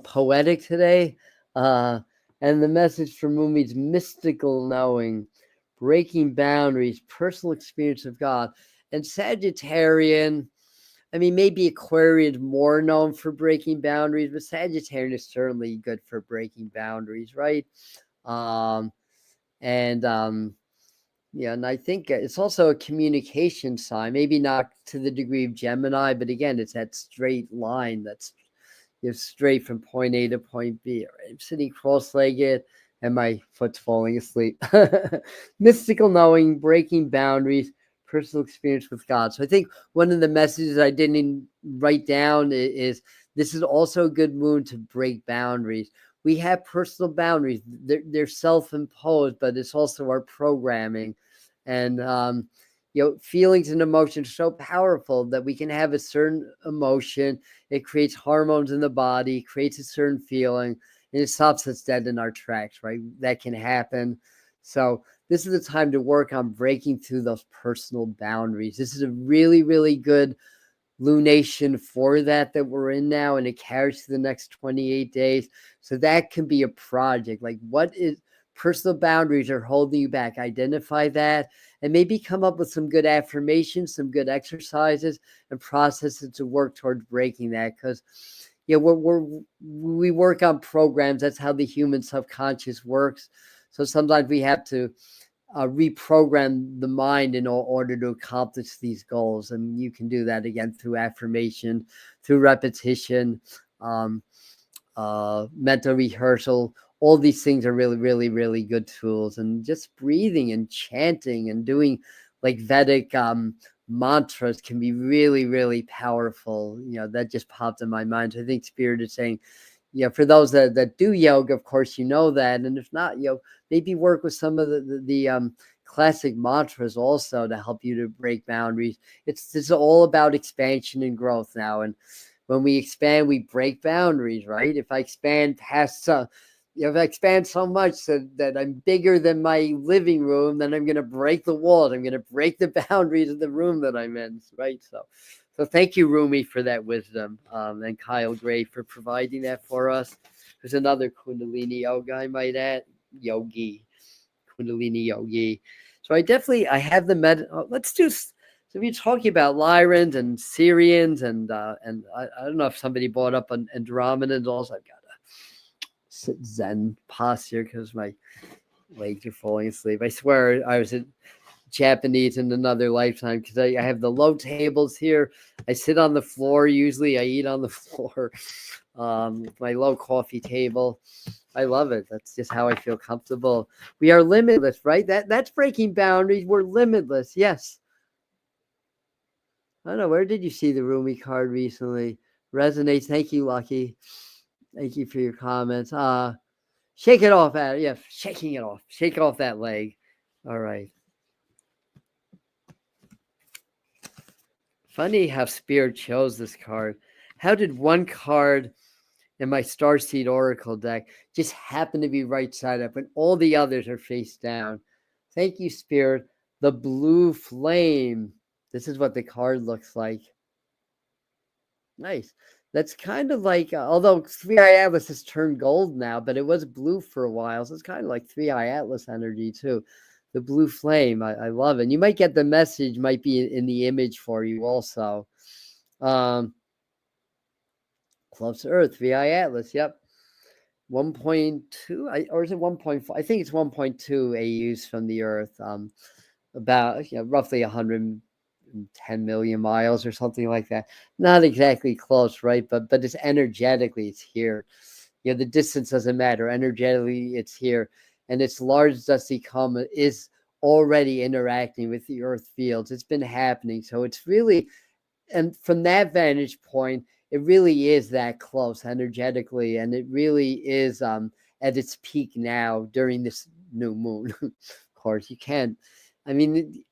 poetic today? And the message from Rumi's mystical knowing, breaking boundaries, personal experience of God. And Sagittarian, I mean, maybe Aquarian more known for breaking boundaries, but Sagittarian is certainly good for breaking boundaries, right? Yeah, and I think it's also a communication sign, maybe not to the degree of Gemini, but again, it's that straight line that's straight from point A to point B. Right? I'm sitting cross-legged and my foot's falling asleep. Mystical knowing, breaking boundaries, personal experience with God. So I think one of the messages I didn't write down is this is also a good moon to break boundaries. We have personal boundaries. They're self-imposed, but it's also our programming. And, feelings and emotions are so powerful that we can have a certain emotion. It creates hormones in the body, creates a certain feeling, and it stops us dead in our tracks, right? That can happen. So this is the time to work on breaking through those personal boundaries. This is a really, really good lunation for that we're in now, and it carries to the next 28 days. So that can be a project. Like, what is personal boundaries are holding you back? Identify that and maybe come up with some good affirmations, some good exercises and processes to work towards breaking that. Because we work on programs. That's how the human subconscious works. So sometimes we have to reprogram the mind in order to accomplish these goals. And you can do that again through affirmation, through repetition, mental rehearsal. All these things are really, really, really good tools. And just breathing and chanting and doing like Vedic mantras can be really, really powerful. That just popped in my mind. So I think Spirit is saying, for those that do yoga, of course, that. And if not, maybe work with some of the classic mantras also to help you to break boundaries. It's all about expansion and growth now. And when we expand, we break boundaries, right? If I expand past, if I expand so much that I'm bigger than my living room, then I'm going to break the walls. I'm going to break the boundaries of the room that I'm in, right? So thank you, Rumi, for that wisdom, and Kyle Gray for providing that for us. There's another Kundalini yoga, I might add, Kundalini yogi. So I have the let's do. So we're talking about Lyrans and Syrians, and I don't know if somebody brought up Andromedans also. I've got to sit Zen posture because my legs are falling asleep. I swear I was Japanese in another lifetime because I have the low tables here. I sit on the floor. Usually I eat on the floor. My low coffee table. I love it. That's just how I feel comfortable. We are limitless, right? That's breaking boundaries. We're limitless. Yes. I don't know. Where did you see the Rumi card recently? resonates. Thank you, Lucky. Thank you for your comments. Shake it off, Adam. Yeah, shaking it off. Shake off that leg. All right. Funny how Spirit chose this card. How did one card in my Starseed Oracle deck just happen to be right side up when all the others are face down? Thank you, Spirit. The Blue Flame. This is what the card looks like. Nice. That's kind of like, although Three Eye Atlas has turned gold now, but it was blue for a while. So it's kind of like Three Eye Atlas energy too. The Blue Flame, I love it. And you might get the message, might be in the image for you also. Close to Earth, Three Eye Atlas, yep. 1.2, or is it 1.5? I think it's 1.2 AUs from the Earth. About roughly 110 million miles or something like that. Not exactly close, right? But it's energetically, it's here. The distance doesn't matter. Energetically, it's here. And its large dusty comet is already interacting with the Earth fields. It's been happening. So it's really, and from that vantage point, it really is that close energetically. And it really is at its peak now during this new moon. Of course, you can't, I mean,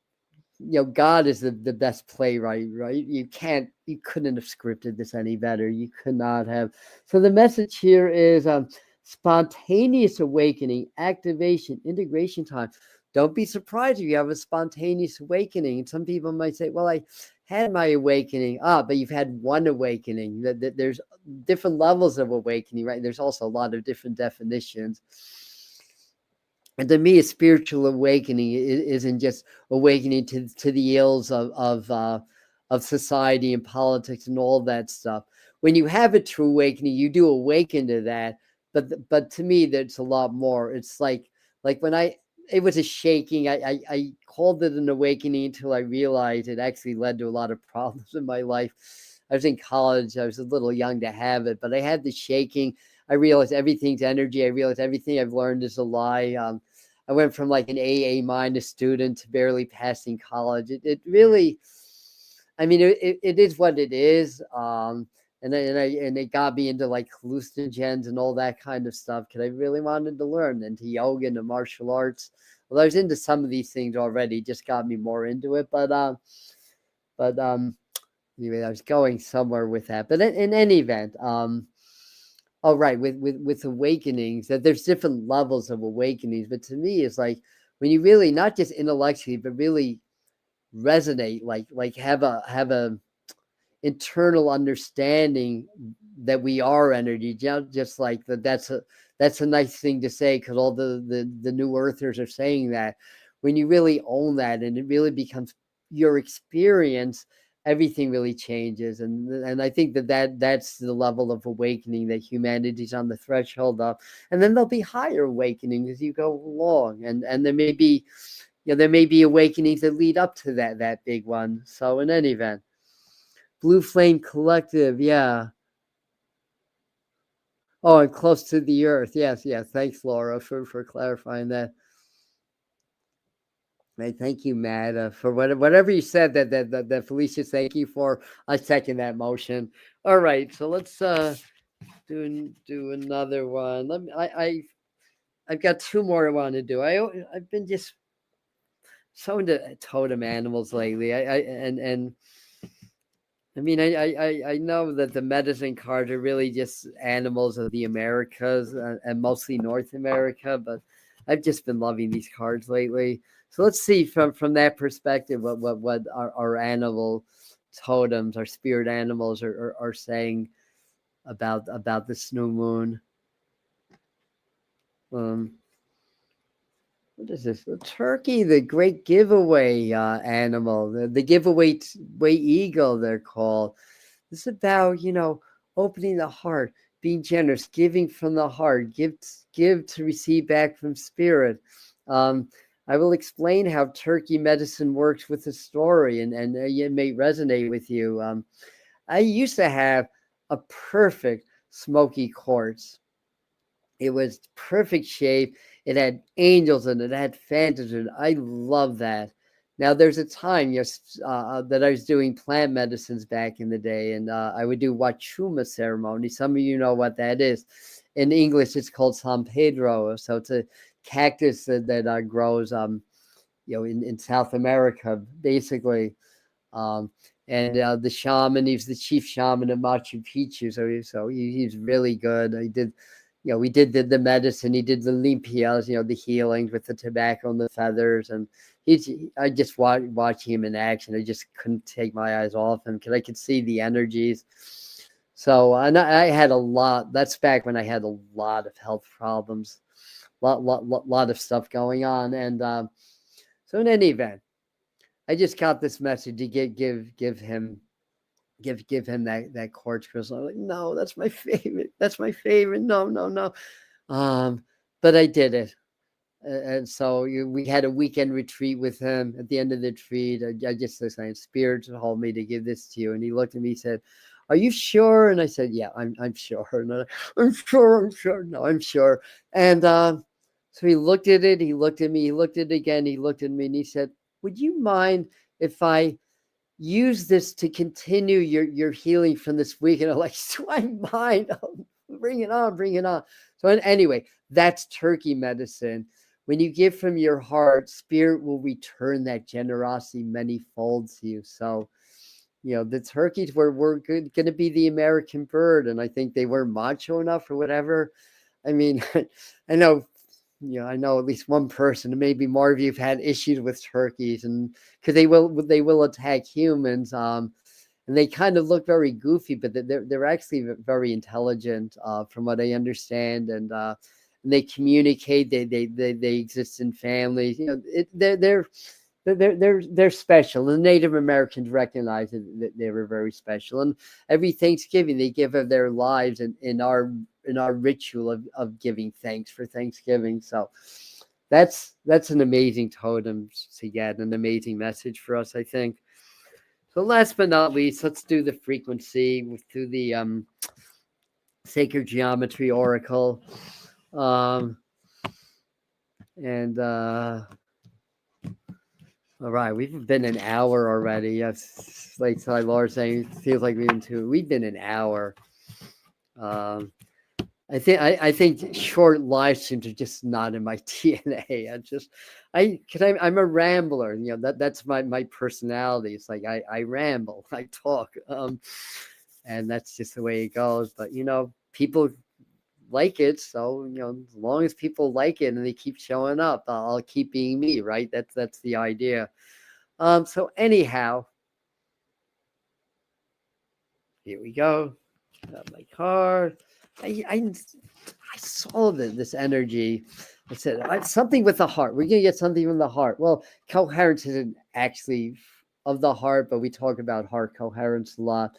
God is the best playwright, right? You couldn't have scripted this any better. You could not have. So the message here is spontaneous awakening, activation, integration time. Don't be surprised if you have a spontaneous awakening. And some people might say, well, I had my awakening. But you've had one awakening. There's different levels of awakening, right? There's also a lot of different definitions. And to me, a spiritual awakening isn't just awakening to the ills of society and politics and all that stuff. When you have a true awakening, you do awaken to that. But to me, there's a lot more. It's like when it was a shaking. I called it an awakening until I realized it actually led to a lot of problems in my life. I was in college. I was a little young to have it, but I had the shaking. I realized everything's energy. I realized everything I've learned is a lie. I went from like an AA minus student to barely passing college. It really, I mean, it is what it is. And it got me into like hallucinogens and all that kind of stuff because I really wanted to learn, into yoga and martial arts. Well, I was into some of these things already, just got me more into it. But anyway, I was going somewhere with that. But in any event, oh, right, with awakenings, that there's different levels of awakenings. But to me, it's like when you really, not just intellectually, but really resonate, like have a internal understanding that we are energy, just like that's a nice thing to say, because all the new earthers are saying that. When you really own that and it really becomes your experience, everything really changes. And I think that's the level of awakening that humanity's on the threshold of. And then there'll be higher awakenings as you go along, and there may be awakenings that lead up to that big one. So in any event, Blue Flame Collective, yeah. Oh, and close to the Earth. Yes. Thanks, Laura, for clarifying that. Hey, thank you, Matt, for whatever you said that Felicia, thank you for. I second that motion. All right, so let's do another one. I've got two more I want to do. I've been just so into totem animals lately. I mean, I know that the medicine cards are really just animals of the Americas and mostly North America, but I've just been loving these cards lately. So let's see from that perspective what our animal totems, our spirit animals are saying about this new moon. What is this? The turkey, the great giveaway animal, the giveaway eagle, they're called. This is about, opening the heart, being generous, giving from the heart, give to receive back from spirit. I will explain how turkey medicine works with the story, and it may resonate with you. I used to have a perfect smoky quartz. It was perfect shape. It had angels in it. It had phantoms in it. I love that. Now, there's a time, that I was doing plant medicines back in the day, and I would do Wachuma ceremony. Some of you know what that is. In English, it's called San Pedro. So it's a cactus that grows, in South America, basically. And the shaman, he was the chief shaman of Machu Picchu. So he's really good. I did, we did the medicine. He did the limpias, the healings with the tobacco and the feathers. And I just watch him in action. I just couldn't take my eyes off him because I could see the energies. So and I had a lot. That's back when I had a lot of health problems, lot of stuff going on. And so in any event, I just got this message to give him that quartz crystal. I'm like, no, that's my favorite. That's my favorite. No. But I did it. And so we had a weekend retreat with him. At the end of the retreat, I just was saying, Spirit told me to give this to you. And he looked at me, he said, are you sure? And I said, yeah, I'm sure. And I'm sure. No, I'm sure. And so he looked at it. He looked at me. He looked at it again. He looked at me and he said, would you mind if I use this to continue your healing from this week? And I'm like, do I mind? Bring it on. So anyway, that's turkey medicine. When you give from your heart, Spirit will return that generosity many folds to you. So, the turkeys were going to be the American bird, and I think they weren't macho enough or whatever. I mean, I know at least one person, maybe more of you, have had issues with turkeys, and because they will attack humans. And they kind of look very goofy, but they're actually very intelligent, from what I understand, and they communicate. They exist in families. They're special. The Native Americans recognized that they were very special, and every Thanksgiving they give of their lives in our ritual of giving thanks for Thanksgiving. So that's an amazing totem to get, an amazing message for us, I think. So last but not least, let's do the frequency through the Sacred Geometry Oracle. All right, we've been an hour already. Yes, like Ty Laura saying, it feels like we've been an hour. I think short live streams are just not in my DNA. I'm a rambler. That's my personality. It's like I ramble, I talk, and that's just the way it goes. But people like it, so as long as people like it and they keep showing up, I'll keep being me, right? That's the idea. So anyhow, here we go. Got my card. I saw this energy. I said something with the heart. We're gonna get something from the heart. Well, coherence isn't actually of the heart, but we talk about heart coherence a lot.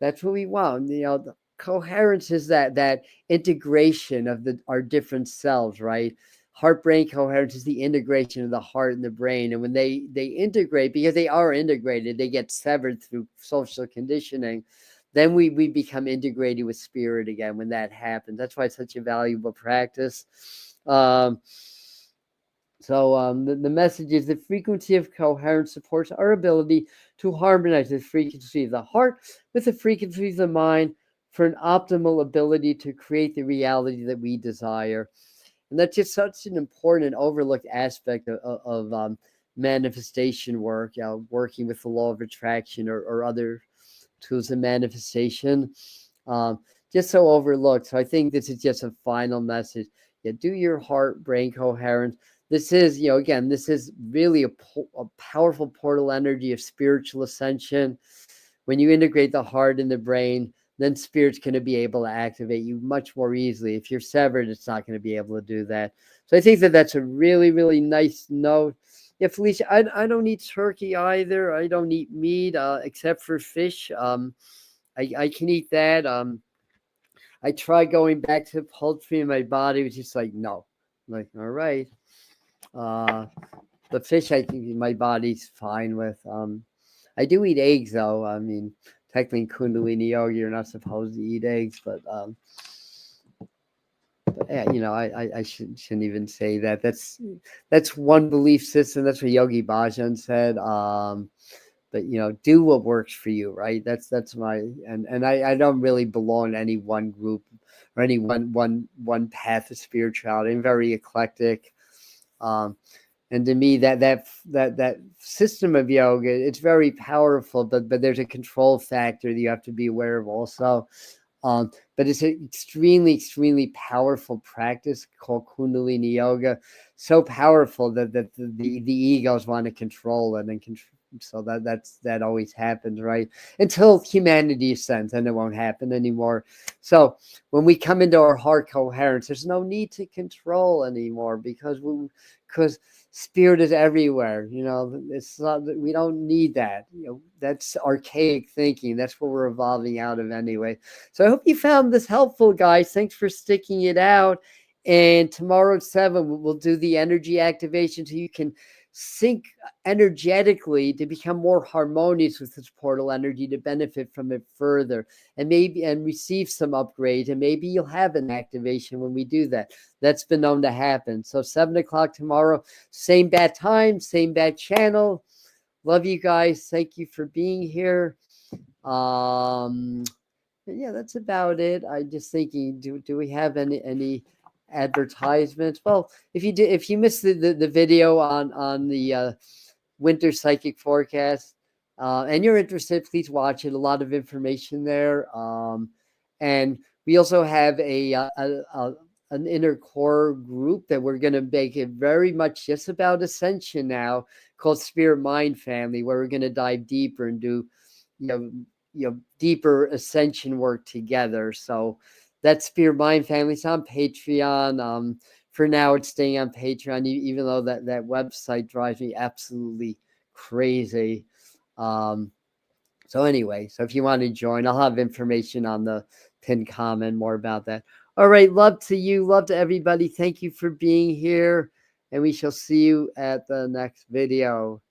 That's what we want. The coherence is that integration of our different selves, right? Heart-brain coherence is the integration of the heart and the brain. And when they integrate, because they are integrated, they get severed through social conditioning. Then we become integrated with spirit again when that happens. That's why it's such a valuable practice. The message is the frequency of coherence supports our ability to harmonize the frequency of the heart with the frequency of the mind for an optimal ability to create the reality that we desire. And that's just such an important and overlooked aspect of manifestation work, working with the law of attraction or other tools of manifestation, just so overlooked. So I think this is just a final message. Do your heart-brain coherence. This is, this is really a powerful portal energy of spiritual ascension. When you integrate the heart and the brain, then spirit's going to be able to activate you much more easily. If you're severed, it's not going to be able to do that. So I think that's a really, really nice note. Yeah, Felicia, I don't eat turkey either. I don't eat meat except for fish. I can eat that. I tried going back to poultry and my body was just like, no. I'm like, all right. The fish, I think my body's fine with. I do eat eggs, though. I mean, technically, Kundalini yoga, you're not supposed to eat eggs, but you know, I shouldn't even say that. That's one belief system. That's what Yogi Bhajan said. But you know, do what works for you, right? That's my, and I don't really belong to any one group or any one path of spirituality. I'm very eclectic. And to me, that system of yoga, it's very powerful, but there's a control factor that you have to be aware of also. But it's an extremely powerful practice called Kundalini Yoga. So powerful that the egos want to control it, and so that always happens, right? Until humanity ascends, and it won't happen anymore. So when we come into our heart coherence, there's no need to control anymore, because spirit is everywhere. You know, it's not, we don't need that. You know, that's archaic thinking. That's what we're evolving out of anyway. So I hope you found this helpful, guys. Thanks for sticking it out. And tomorrow at 7, we'll do the energy activation, so you can sync energetically to become more harmonious with this portal energy, to benefit from it further, and receive some upgrade, and maybe you'll have an activation when we do that. That's been known to happen. So 7 o'clock tomorrow, same bad time, same bad channel. Love you guys. Thank you for being here. Yeah, that's about it. I'm just thinking, do we have any advertisements? Well, if you missed the video on the winter psychic forecast, and you're interested, please watch it. A lot of information there. And we also have an inner core group that we're going to make it very much just about ascension now, called Spirit Mind Family, where we're going to dive deeper and do deeper ascension work together. So that's Spirit Mind Family. It's on Patreon. For now, it's staying on Patreon, even though that website drives me absolutely crazy. So anyway, so if you want to join, I'll have information on the pinned comment more about that. All right, love to you, love to everybody. Thank you for being here, and we shall see you at the next video.